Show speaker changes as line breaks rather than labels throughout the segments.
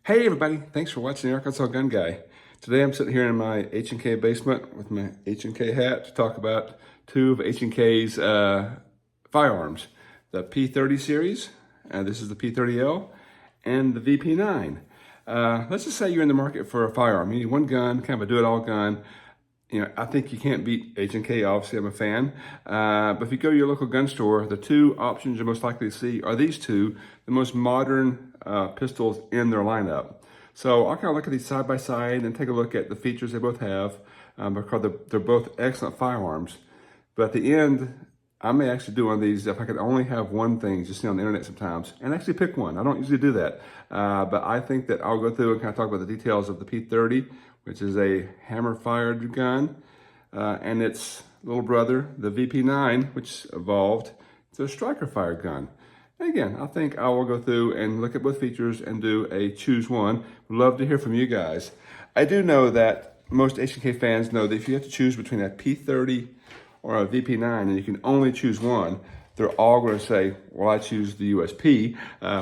Hey everybody, thanks for watching the Arkansas Gun Guy. Today I'm sitting here in my H&K basement with my H&K hat to talk about two of H&K's firearms. The P30 series, this is the P30L, and the VP9. Let's just say you're in the market for a firearm. You need one gun, kind of a do-it-all gun. You know, I think you can't beat H&K, obviously I'm a fan. But if you go to your local gun store, the two options you're most likely to see are these two, the most modern pistols in their lineup. So I'll kind of look at these side by side and take a look at the features they both have because they're both excellent firearms. But at the end, I may actually do one of these if I could only have one thing just see on the internet sometimes and actually pick one. I don't usually do that. But I think that I'll go through and kind of talk about the details of the P30, which is a hammer-fired gun, and its little brother, the VP9, which evolved to a striker-fired gun. And again, I think I will go through and look at both features and do a choose one. Would love to hear from you guys. I do know that most H&K fans know that if you have to choose between a P30 or a VP9 and you can only choose one, they're all going to say, well, I choose the USP,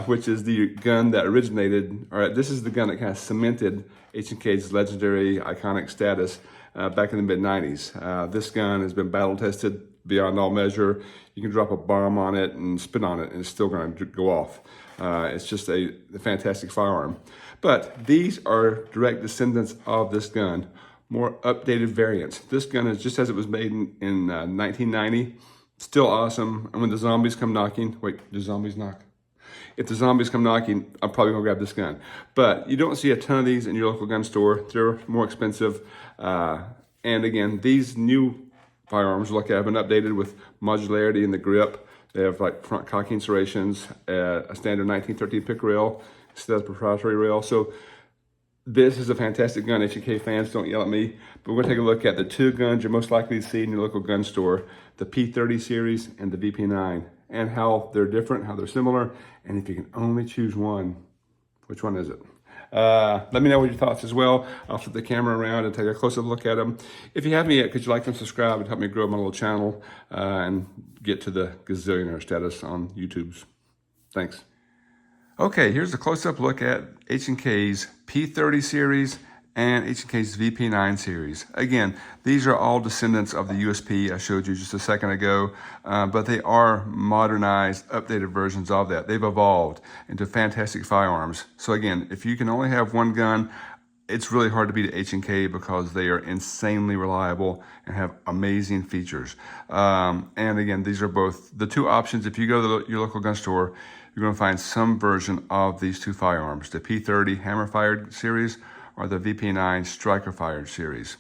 which is the gun that originated, or this is the gun that kind of cemented H&K's legendary, iconic status back in the mid-90s. This gun has been battle-tested beyond all measure. You can drop a bomb on it and spit on it and it's still going to go off. It's just a fantastic firearm. But these are direct descendants of this gun, more updated variants. This gun is just as it was made in 1990. Still awesome. And when the zombies come knocking, wait, do zombies knock? If the zombies come knocking, I'm probably gonna grab this gun. But you don't see a ton of these in your local gun store. They're more expensive. And again, these new firearms, look, have been updated with modularity in the grip. They have like front cocking serrations, a standard 1913 pick rail instead of proprietary rail. So this is a fantastic gun. H&K fans, don't yell at me. But we're gonna take a look at the two guns you're most likely to see in your local gun store, the P30 series and the VP9, and how they're different, how they're similar, and if you can only choose one, which one is it? Let me know what your thoughts as well. I'll flip the camera around and take a closer look at them. If you haven't yet, could you like and subscribe and help me grow my little channel and get to the gazillionaire status on YouTube's. Thanks. Okay, here's a close-up look at H&K's P30 series and H&K's VP9 series. Again, these are all descendants of the USP I showed you just a second ago, but they are modernized, updated versions of that. They've evolved into fantastic firearms. So again, if you can only have one gun, it's really hard to beat H&K because they are insanely reliable and have amazing features. And again, these are both the two options. If you go to your local gun store, you're going to find some version of these two firearms, the P30 hammer-fired series or the VP9 striker-fired series.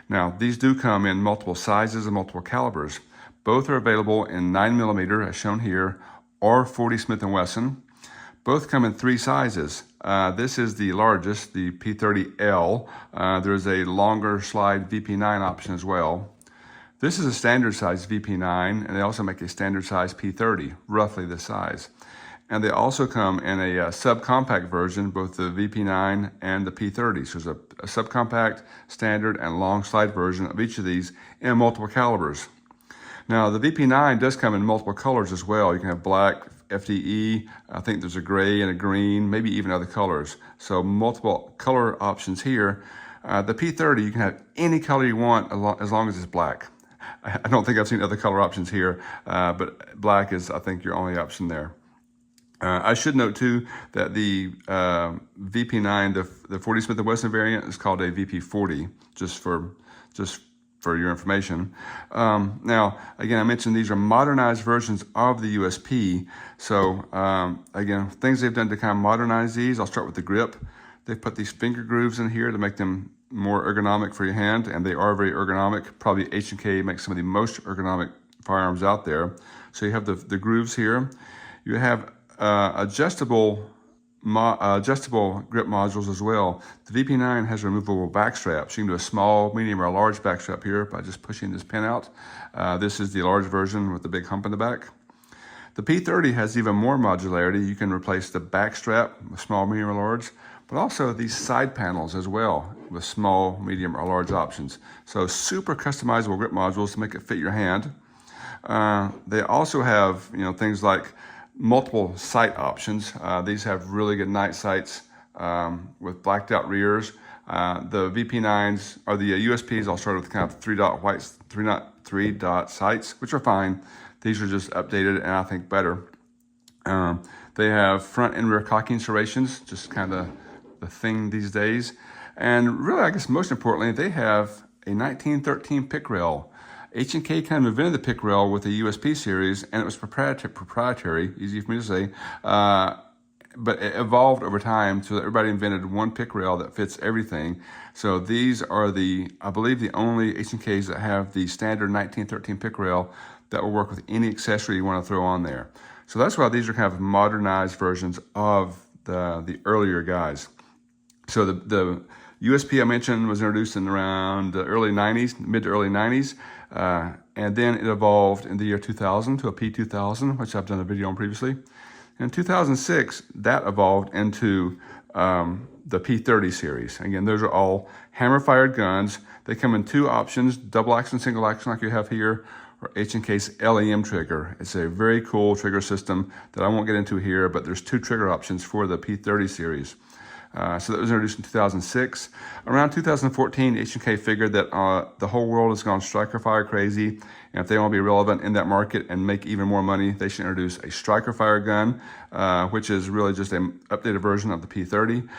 Now, these do come in multiple sizes and multiple calibers. Both are available in 9mm, as shown here, or 40 Smith & Wesson. Both come in three sizes. This is the largest, the P30L. There's a longer slide VP9 option as well. This is a standard size VP9, and they also make a standard size P30, roughly this size. And they also come in a subcompact version, both the VP9 and the P30. So there's a subcompact, standard, and long slide version of each of these in multiple calibers. Now, the VP9 does come in multiple colors as well. You can have black, FDE, I think there's a gray and a green, maybe even other colors. So multiple color options here. The P30, you can have any color you want as long as it's black. I don't think I've seen other color options here, but black is, I think, your only option there. I should note too that the VP9, the 40 Smith & Wesson variant, is called a VP40, just for your information. Now, again, I mentioned these are modernized versions of the USP. So again, things they've done to kind of modernize these. I'll start with the grip. They've put these finger grooves in here to make them more ergonomic for your hand, and they are very ergonomic. Probably H&K makes some of the most ergonomic firearms out there. So you have the grooves here. You have adjustable grip modules as well. The VP9 has removable back straps. You can do a small, medium, or a large back strap here by just pushing this pin out. This is the large version with the big hump in the back. The P30 has even more modularity. You can replace the back strap with small, medium, or large, but also these side panels as well with small, medium, or large options. So super customizable grip modules to make it fit your hand. They also have, things like multiple sight options. These have really good night sights with blacked out rears. The VP9s or the USPs, I'll start with kind of three dot sights, which are fine. These are just updated and I think better. They have front and rear cocking serrations, just kind of the thing these days. And really, I guess most importantly, they have a 1913 pick rail. H&K kind of invented the pick rail with the USP series, and it was proprietary, easy for me to say, but it evolved over time so that everybody invented one pick rail that fits everything. So these are I believe the only H&Ks that have the standard 1913 pick rail that will work with any accessory you want to throw on there. So that's why these are kind of modernized versions of the earlier guys. So the USP I mentioned was introduced in around the early 90s, mid to early 90s. And then it evolved in the year 2000 to a P2000, which I've done a video on previously. In 2006, that evolved into the P30 series. Again, those are all hammer-fired guns. They come in two options, double action, single action like you have here, or H&K's LEM trigger. It's a very cool trigger system that I won't get into here, but there's two trigger options for the P30 series. So that was introduced in 2006. Around 2014, H&K figured that the whole world has gone striker fire crazy, and if they want to be relevant in that market and make even more money, they should introduce a striker fire gun, which is really just an updated version of the P30.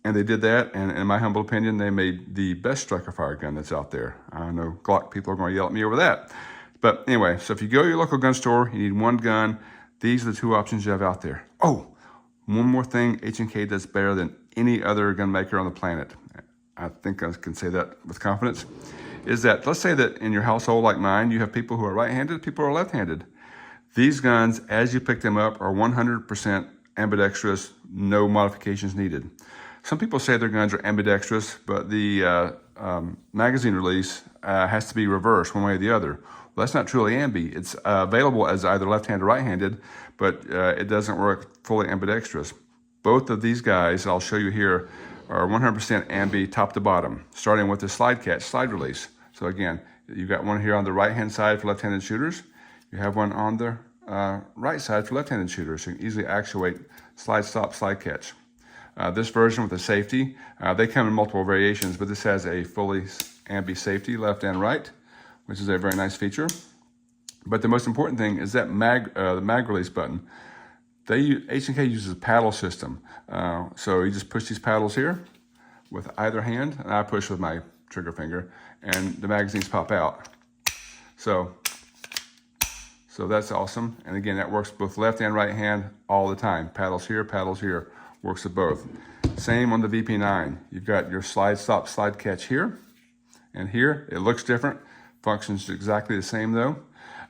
And they did that, and in my humble opinion, they made the best striker fire gun that's out there. I know Glock people are going to yell at me over that. But anyway, so if you go to your local gun store, you need one gun. These are the two options you have out there. Oh, one more thing H&K does better than any other gun maker on the planet, I think I can say that with confidence, is that let's say that in your household like mine, you have people who are right-handed, people who are left-handed. These guns, as you pick them up, are 100% ambidextrous, no modifications needed. Some people say their guns are ambidextrous, but the magazine release has to be reversed one way or the other. Well, that's not truly ambi. It's available as either left-handed or right-handed, but it doesn't work fully ambidextrous. Both of these guys, I'll show you here, are 100% ambi top to bottom, starting with the slide release. So again, you've got one here on the right-hand side for left-handed shooters. You have one on the right side for left-handed shooters, so you can easily actuate slide stop, slide catch. This version with the safety, they come in multiple variations, but this has a fully ambi safety, left and right, which is a very nice feature. But the most important thing is that the mag release button. H&K uses a paddle system. So you just push these paddles here with either hand, and I push with my trigger finger, and the magazines pop out. So that's awesome. And again, that works both left and right hand all the time. Paddles here, works with both. Same on the VP9. You've got your slide stop, slide catch here, and here. It looks different, functions exactly the same though.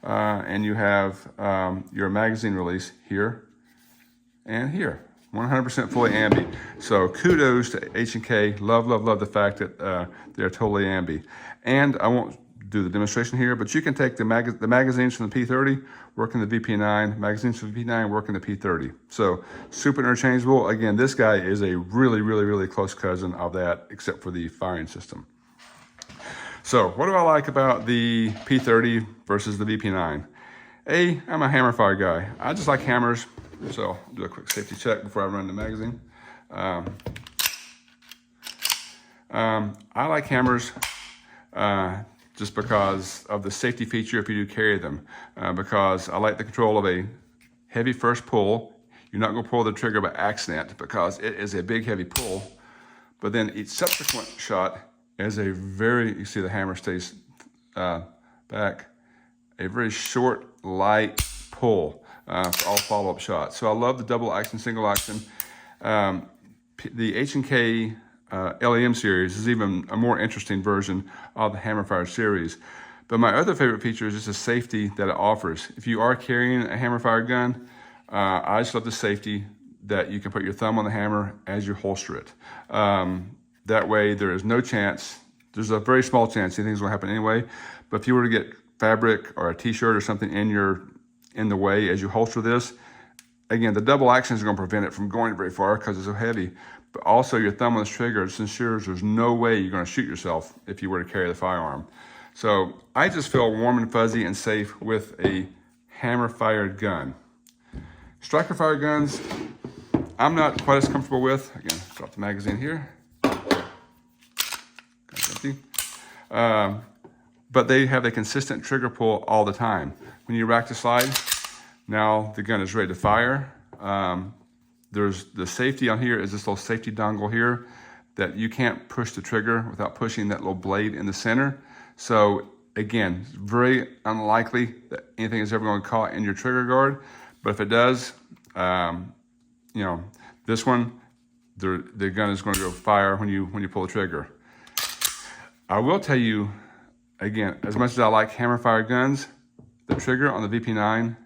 And you have your magazine release here and here, 100% fully ambi. So kudos to H&K. Love the fact that they're totally ambi. And I won't do the demonstration here, but you can take the magazines from the P30, work in the VP9, magazines from the VP9, work in the P30. So super interchangeable. Again, this guy is a really close cousin of that, except for the firing system. So what do I like about the P30 versus the VP9? I'm a hammer fire guy. I just like hammers. So I'll do a quick safety check before I run the magazine. I like hammers just because of the safety feature if you do carry them. Because I like the control of a heavy first pull. You're not going to pull the trigger by accident because it is a big heavy pull. But then each subsequent shot is you see the hammer stays back, a very short, light pull for all follow-up shots. So I love the double action, single action. The H&K LEM series is even a more interesting version of the hammer-fire series. But my other favorite feature is just the safety that it offers. If you are carrying a hammer-fire gun, I just love the safety that you can put your thumb on the hammer as you holster it. That way there is no chance, there's a very small chance anything's gonna happen anyway, but if you were to get fabric or a t-shirt or something in the way as you holster this, again, the double action is gonna prevent it from going very far because it's so heavy, but also your thumb on this trigger ensures there's no way you're gonna shoot yourself if you were to carry the firearm. So I just feel warm and fuzzy and safe with a hammer-fired gun. Striker-fired guns, I'm not quite as comfortable with. Again, drop the magazine here. Empty. But they have a consistent trigger pull all the time. When you rack the slide, now the gun is ready to fire. There's the safety on here is this little safety dongle here that you can't push the trigger without pushing that little blade in the center. So again, it's very unlikely that anything is ever going to caught in your trigger guard. But if it does, you know, this one, the gun is going to go fire when you pull the trigger. I will tell you, again, as much as I like hammer fire guns, the trigger on the VP9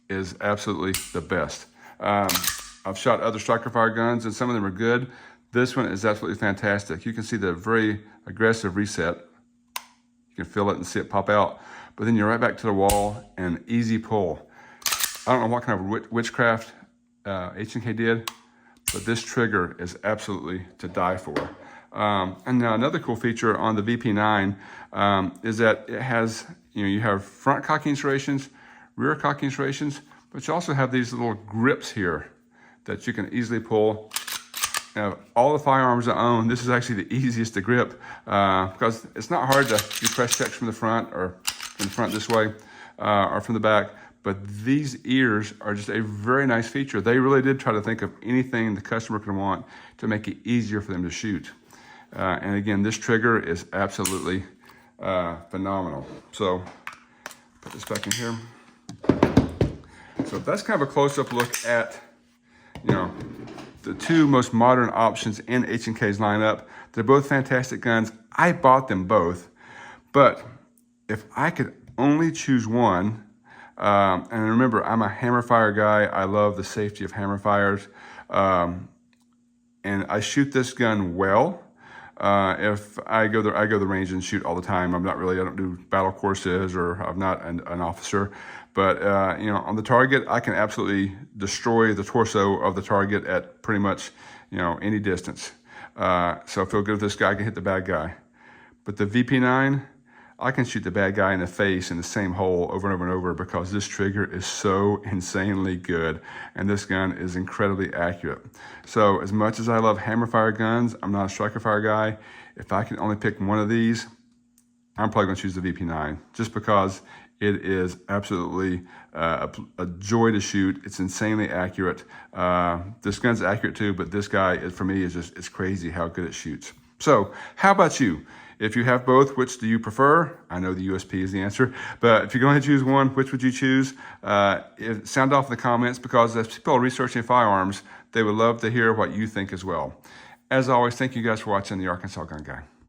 is absolutely the best. I've shot other striker fire guns and some of them are good. This one is absolutely fantastic. You can see the very aggressive reset. You can feel it and see it pop out, but then you're right back to the wall and easy pull. I don't know what kind of witchcraft H&K did, but this trigger is absolutely to die for. And now another cool feature on the VP9 is that it has, you have front cocking serrations, rear cocking serrations, but you also have these little grips here that you can easily pull. Now, all the firearms I own, this is actually the easiest to grip because it's not hard to do press checks from the front or from the front this way or from the back. But these ears are just a very nice feature. They really did try to think of anything the customer could want to make it easier for them to shoot. And again, this trigger is absolutely phenomenal. So put this back in here. So that's kind of a close-up look at, the two most modern options in H&K's lineup. They're both fantastic guns. I bought them both, but if I could only choose one, and remember, I'm a hammer fire guy. I love the safety of hammer fires, and I shoot this gun well. If I go the range and shoot all the time. I don't do battle courses, or I'm not an officer. But on the target, I can absolutely destroy the torso of the target at pretty much any distance. So I feel good with this guy. I can hit the bad guy. But the VP9, I can shoot the bad guy in the face in the same hole over and over and over because this trigger is so insanely good and this gun is incredibly accurate. So as much as I love hammer fire guns, I'm not a striker fire guy. If I can only pick one of these, I'm probably going to choose the VP9 just because it is absolutely a joy to shoot. It's insanely accurate. This gun's accurate too, but this guy, for me, it's crazy how good it shoots. So how about you? If you have both, which do you prefer? I know the USP is the answer, but if you're going to choose one, which would you choose? Sound off in the comments because as people are researching firearms, they would love to hear what you think as well. As always, thank you guys for watching the Arkansas Gun Guy.